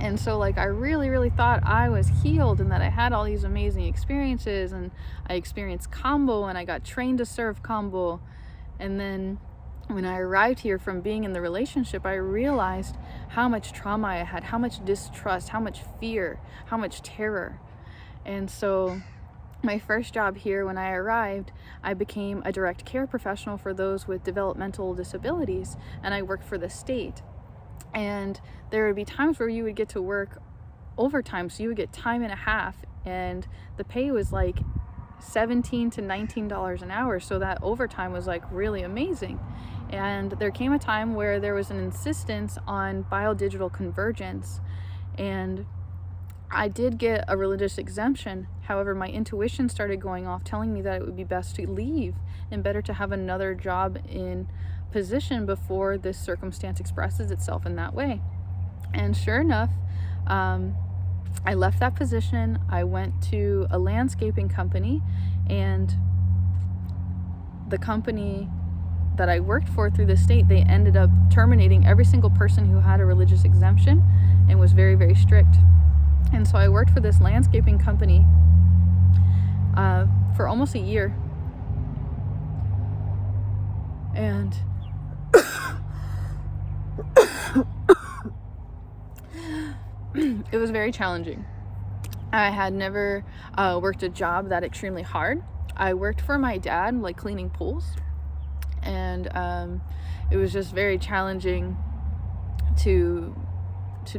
And so like I really thought I was healed and that I had all these amazing experiences, and I experienced combo and I got trained to serve combo. And then when I arrived here from being in the relationship, I realized how much trauma I had, how much distrust, how much fear, how much terror. And so my first job here, when I arrived, I became a direct care professional for those with developmental disabilities, and I worked for the state. And there would be times where you would get to work overtime, so you would get time and a half, and the pay was like $17 to $19 an hour, so that overtime was like really amazing. And there came a time where there was an insistence on biodigital convergence, and I did get a religious exemption. However, my intuition started going off telling me that it would be best to leave and better to have another job in position before this circumstance expresses itself in that way. And sure enough, I left that position. I went to a landscaping company, and the company that I worked for through the state, they ended up terminating every single person who had a religious exemption and was very strict. And so I worked for this landscaping company for almost a year. And it was very challenging. I had never worked a job that extremely hard. I worked for my dad, like cleaning pools, and it was just very challenging to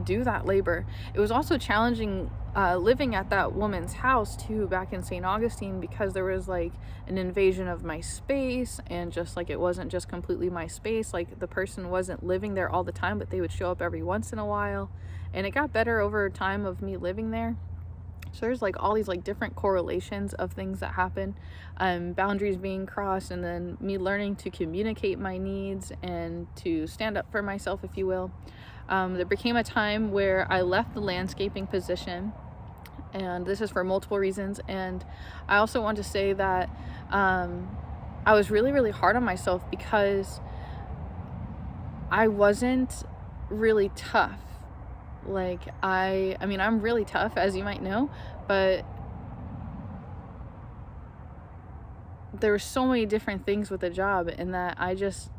do that labor. It was also challenging living at that woman's house too, back in St. Augustine, because there was like an invasion of my space, and just like it wasn't just completely my space. Like the person wasn't living there all the time, but they would show up every once in a while, and it got better over time of me living there. So there's like all these like different correlations of things that happen, boundaries being crossed, and then me learning to communicate my needs and to stand up for myself, if you will. There became a time where I left the landscaping position, and this is for multiple reasons. And I also want to say that I was really hard on myself because I wasn't really tough. Like I mean, I'm really tough, as you might know, but there were so many different things with the job, and that I just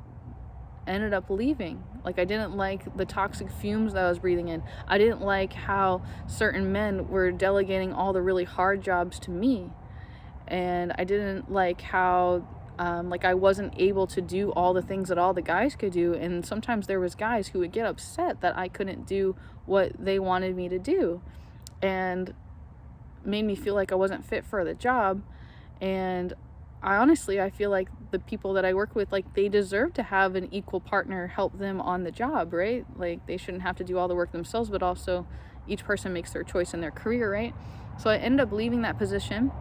ended up leaving. Like I didn't like the toxic fumes that I was breathing in. I didn't like how certain men were delegating all the really hard jobs to me, and I didn't like how like I wasn't able to do all the things that all the guys could do. And sometimes there was guys who would get upset that I couldn't do what they wanted me to do, and made me feel like I wasn't fit for the job. And I feel like the people that I work with, like they deserve to have an equal partner help them on the job, right? Like they shouldn't have to do all the work themselves, but also each person makes their choice in their career, right? So I ended up leaving that position,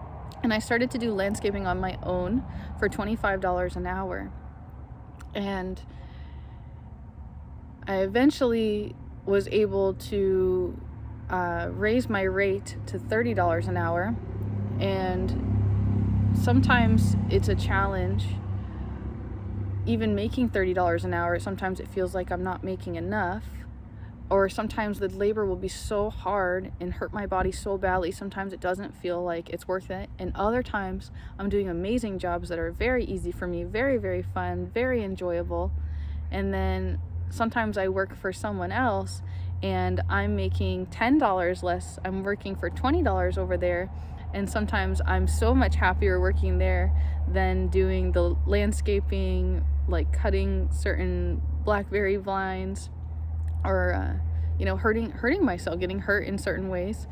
and I started to do landscaping on my own for $25 an hour. And I eventually was able to raise my rate to $30 an hour. And sometimes it's a challenge. Even making $30 an hour, sometimes it feels like I'm not making enough. Or sometimes the labor will be so hard and hurt my body so badly, sometimes it doesn't feel like it's worth it. And other times I'm doing amazing jobs that are very easy for me, very, very fun, very enjoyable. And then sometimes I work for someone else and I'm making $10 less. I'm working for $20 over there. And sometimes I'm so much happier working there than doing the landscaping, like cutting certain blackberry vines, or hurting myself, getting hurt in certain ways,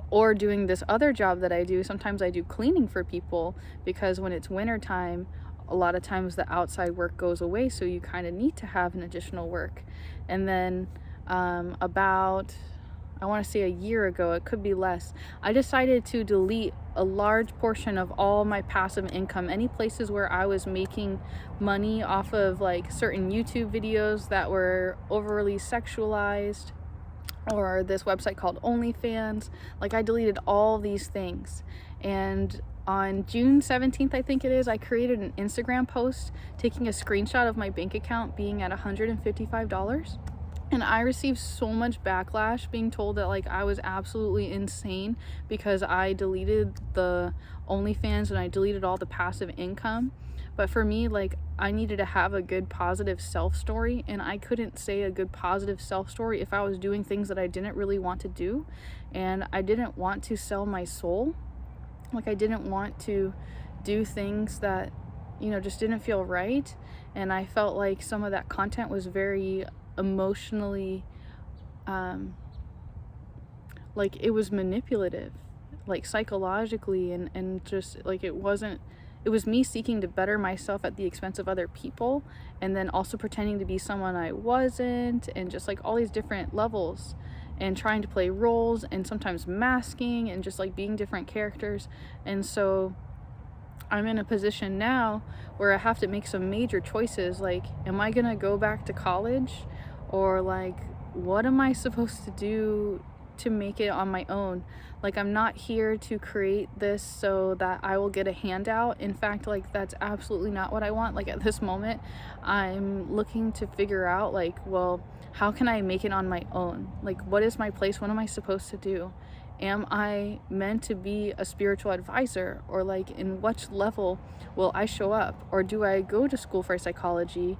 or doing this other job that I do. Sometimes I do cleaning for people, because when it's winter time, a lot of times the outside work goes away, so you kind of need to have an additional work. And then about, I want to say a year ago, it could be less, I decided to delete a large portion of all my passive income. Any places where I was making money off of like certain YouTube videos that were overly sexualized, or this website called OnlyFans, like I deleted all these things. And on June 17th, I think it is, I created an Instagram post taking a screenshot of my bank account being at $155. And I received so much backlash, being told that like I was absolutely insane because I deleted the OnlyFans and I deleted all the passive income. But for me, like, I needed to have a good positive self story, and I couldn't say a good positive self story if I was doing things that I didn't really want to do. And I didn't want to sell my soul. Like, I didn't want to do things that, just didn't feel right. And I felt like some of that content was very emotionally, like it was manipulative, like psychologically, and just like it was me seeking to better myself at the expense of other people, and then also pretending to be someone I wasn't, and just like all these different levels, and trying to play roles, and sometimes masking, and just like being different characters. And so I'm in a position now where I have to make some major choices, like, am I gonna go back to college, or like, what am I supposed to do to make it on my own? Like, I'm not here to create this so that I will get a handout. In fact, like, that's absolutely not what I want. Like, at this moment, I'm looking to figure out, like, well, how can I make it on my own? Like, what is my place? What am I supposed to do? Am I meant to be a spiritual advisor? Or like, in which level will I show up? Or do I go to school for psychology?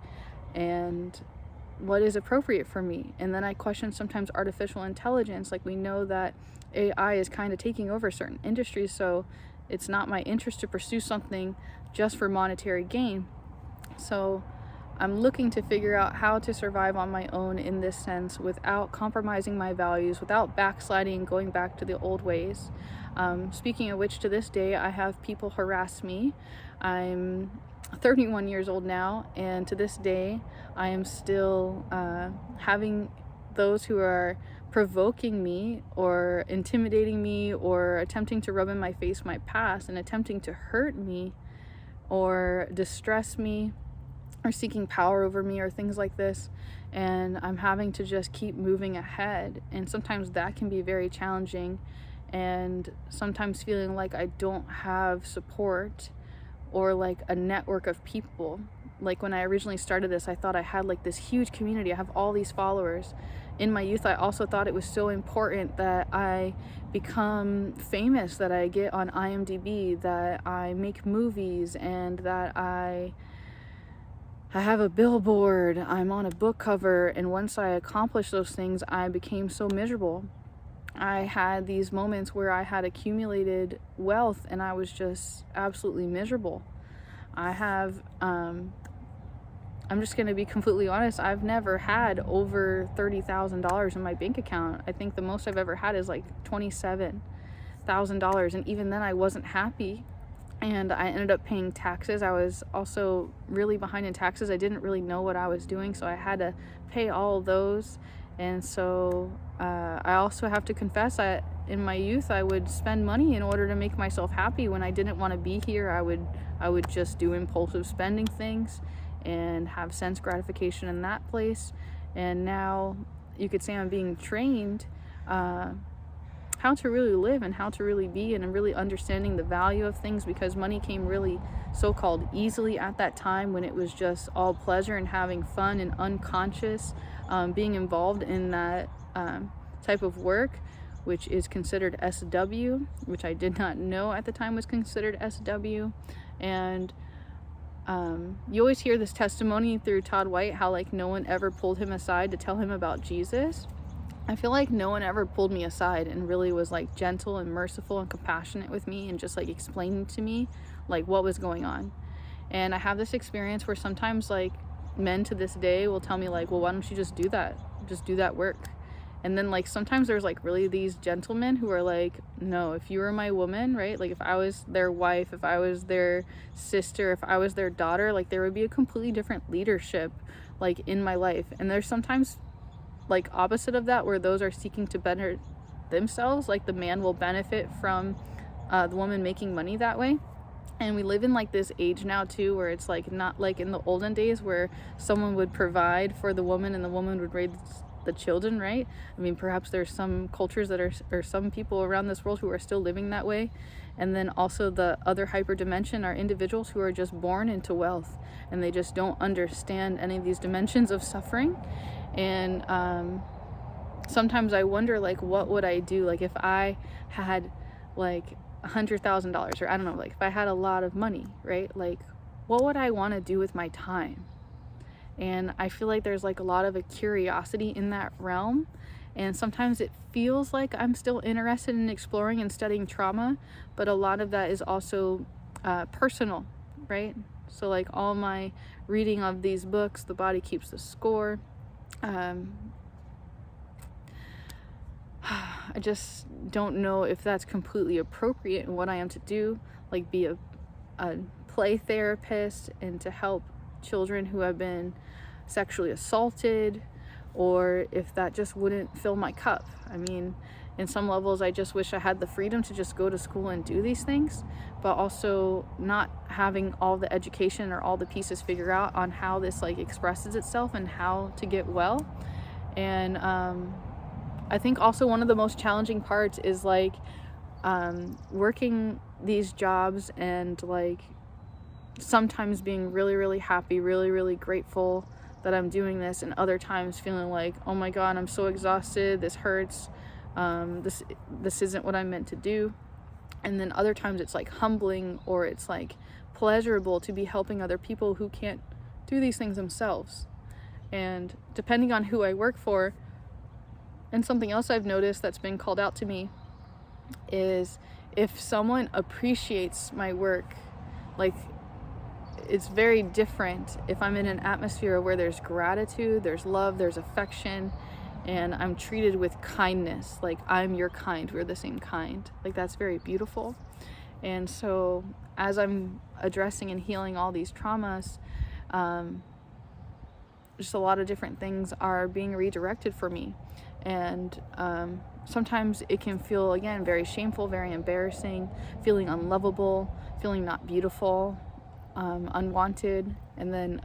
And what is appropriate for me? And then I question sometimes artificial intelligence. Like, we know that AI is kind of taking over certain industries, so it's not my interest to pursue something just for monetary gain. So I'm looking to figure out how to survive on my own in this sense, without compromising my values, without backsliding and going back to the old ways. Speaking of which, to this day, I have people harass me. I'm 31 years old now, and to this day, I am still having those who are provoking me or intimidating me or attempting to rub in my face my past and attempting to hurt me or distress me or seeking power over me or things like this. And I'm having to just keep moving ahead, and sometimes that can be very challenging, and sometimes feeling like I don't have support or like a network of people. Like, when I originally started this, I thought I had like this huge community. I have all these followers. In my youth, I also thought it was so important that I become famous, that I get on IMDb, that I make movies, and that I have a billboard, I'm on a book cover. And once I accomplished those things, I became so miserable. I had these moments where I had accumulated wealth and I was just absolutely miserable. I'm just going to be completely honest, I've never had over $30,000 in my bank account. I think the most I've ever had is like $27,000, and even then I wasn't happy. And I ended up paying taxes. I was also really behind in taxes. I didn't really know what I was doing, so I had to pay all of those. And so I also have to confess that in my youth I would spend money in order to make myself happy. When I didn't want to be here, I would just do impulsive spending things and have sense gratification in that place. And now you could say I'm being trained how to really live and how to really be, and really understanding the value of things, because money came really so-called easily at that time, when it was just all pleasure and having fun and unconscious being involved in that type of work, which is considered SW, which I did not know at the time was considered SW. And you always hear this testimony through Todd White, how like no one ever pulled him aside to tell him about Jesus. I feel like no one ever pulled me aside and really was like gentle and merciful and compassionate with me, and just like explaining to me like what was going on. And I have this experience where sometimes like men to this day will tell me like, well, why don't you just do that work? And then like sometimes there's like really these gentlemen who are like, no, if you were my woman, right, like if I was their wife, if I was their sister, if I was their daughter, like there would be a completely different leadership like in my life. And there's sometimes like opposite of that, where those are seeking to better themselves, like the man will benefit from the woman making money that way. And we live in like this age now too, where it's like not like in the olden days where someone would provide for the woman and the woman would raise the children, right? I mean, perhaps there's some cultures that are, or some people around this world who are still living that way. And then also the other hyper dimension are individuals who are just born into wealth, and they just don't understand any of these dimensions of suffering. And sometimes I wonder like, what would I do, like if I had like $100,000, or I don't know, like if I had a lot of money, right? Like what would I want to do with my time? And I feel like there's like a lot of a curiosity in that realm, and sometimes it feels like I'm still interested in exploring and studying trauma, but a lot of that is also personal, right? So like all my reading of these books, The Body Keeps the Score, I just don't know if that's completely appropriate in what I am to do, like be a play therapist and to help children who have been sexually assaulted, or if that just wouldn't fill my cup. I mean, in some levels I just wish I had the freedom to just go to school and do these things, but also not having all the education or all the pieces figured out on how this like expresses itself and how to get well. And I think also one of the most challenging parts is like working these jobs and like sometimes being really, really happy, really, really grateful that I'm doing this, and other times feeling like, oh my God, I'm so exhausted, this hurts, this isn't what I'm meant to do. And then other times it's like humbling, or it's like pleasurable to be helping other people who can't do these things themselves. And depending on who I work for, and something else I've noticed that's been called out to me is if someone appreciates my work, like it's very different if I'm in an atmosphere where there's gratitude, there's love, there's affection, and I'm treated with kindness, like I'm your kind, we're the same kind. Like that's very beautiful. And so as I'm addressing and healing all these traumas, just a lot of different things are being redirected for me. And sometimes it can feel, again, very shameful, very embarrassing, feeling unlovable, feeling not beautiful, unwanted, and then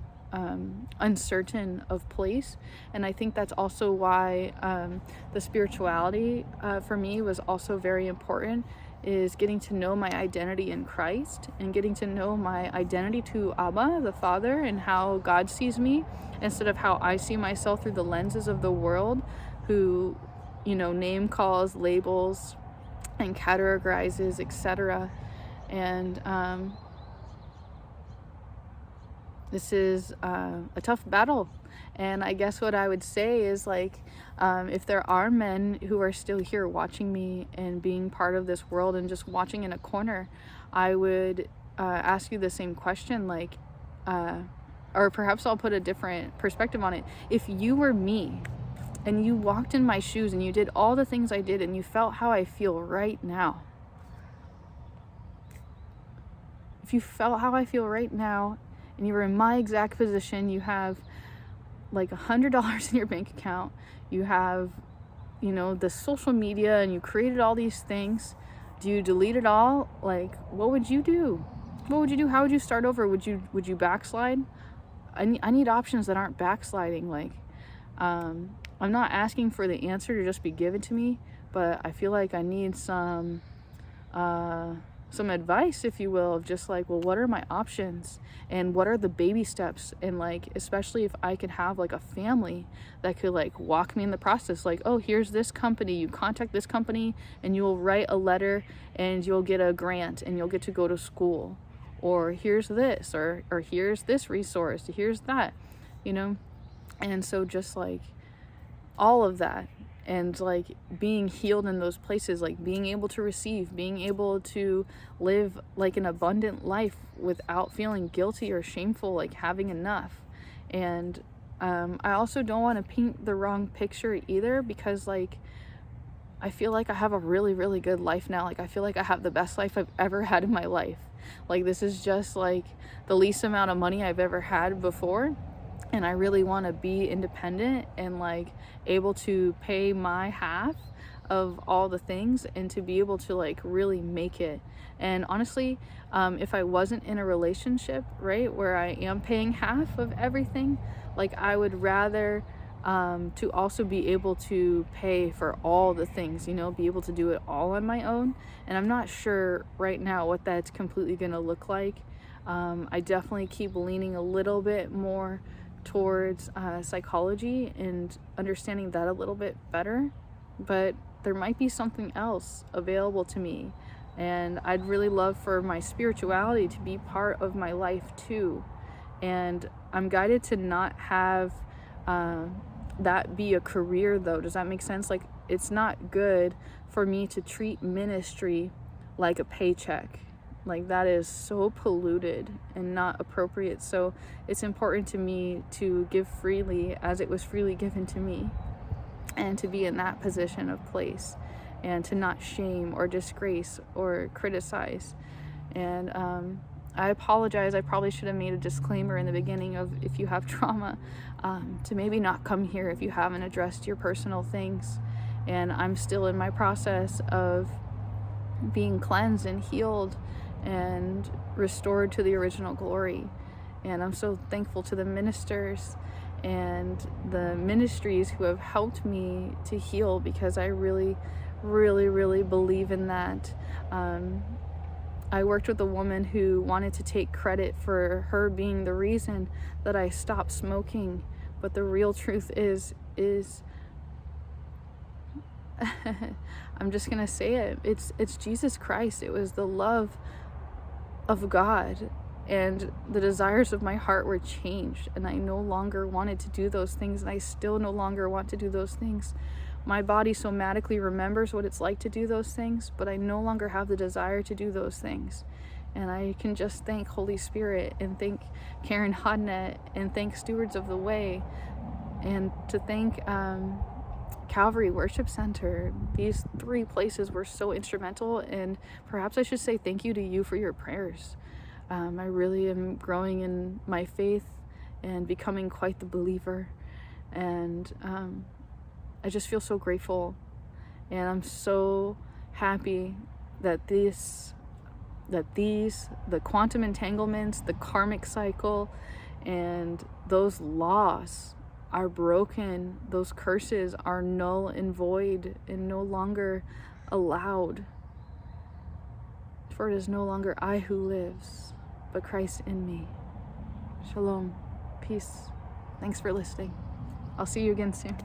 uncertain of place. And I think that's also why the spirituality for me was also very important, is getting to know my identity in Christ and getting to know my identity to Abba, the Father, and how God sees me instead of how I see myself through the lenses of the world, who, you know, name calls, labels, and categorizes, etc. And this is a tough battle. And I guess what I would say is, like, if there are men who are still here watching me and being part of this world and just watching in a corner, I would ask you the same question, like, or perhaps I'll put a different perspective on it. If you were me and you walked in my shoes and you did all the things I did and you felt how I feel right now, if you felt how I feel right now and you were in my exact position, you have like $100 in your bank account, you have you know, the social media and you created all these things, do you delete it all? Like, what would you do? What would you do? How would you start over? Would you backslide? I need options that aren't backsliding. Like, I'm not asking for the answer to just be given to me, but I feel like I need some advice, if you will, of just like, well, what are my options and what are the baby steps? And like, especially if I could have like a family that could like walk me in the process, like, oh, here's this company, you contact this company and you'll write a letter and you'll get a grant and you'll get to go to school, or here's this, or here's this resource, here's that, you know. And so just like all of that, and like being healed in those places, like being able to receive, being able to live like an abundant life without feeling guilty or shameful, like having enough. And I also don't want to paint the wrong picture either, because like I feel like I have a really, really good life now. Like I feel like I have the best life I've ever had in my life. Like this is just like the least amount of money I've ever had before, and I really want to be independent and like able to pay my half of all the things and to be able to like really make it. And honestly, if I wasn't in a relationship, right, where I am paying half of everything, like I would rather to also be able to pay for all the things, you know, be able to do it all on my own. And I'm not sure right now what that's completely going to look like. I definitely keep leaning a little bit more towards psychology and understanding that a little bit better, but there might be something else available to me, and I'd really love for my spirituality to be part of my life too. And I'm guided to not have that be a career though. Does that make sense? Like it's not good for me to treat ministry like a paycheck. Like that is so polluted and not appropriate. So it's important to me to give freely as it was freely given to me, and to be in that position of place, and to not shame or disgrace or criticize. And I apologize. I probably should have made a disclaimer in the beginning of, if you have trauma, to maybe not come here if you haven't addressed your personal things. And I'm still in my process of being cleansed and healed and restored to the original glory. And I'm so thankful to the ministers and the ministries who have helped me to heal, because I really, really, really believe in that. I worked with a woman who wanted to take credit for her being the reason that I stopped smoking, but the real truth is I'm just gonna say it. It's Jesus Christ. It was the love of God, and the desires of my heart were changed, and I no longer wanted to do those things, and I still no longer want to do those things. My body somatically remembers what it's like to do those things, but I no longer have the desire to do those things. And I can just thank Holy Spirit, and thank Karen Hodnett, and thank Stewards of the Way, and to thank Calvary Worship Center. These three places were so instrumental, and perhaps I should say thank you to you for your prayers. I really am growing in my faith and becoming quite the believer, and I just feel so grateful, and I'm so happy that the quantum entanglements, the karmic cycle, and those laws are broken. Those curses are null and void and no longer allowed. For it is no longer I who lives, but Christ in me. Shalom. Peace. Thanks for listening. I'll see you again soon.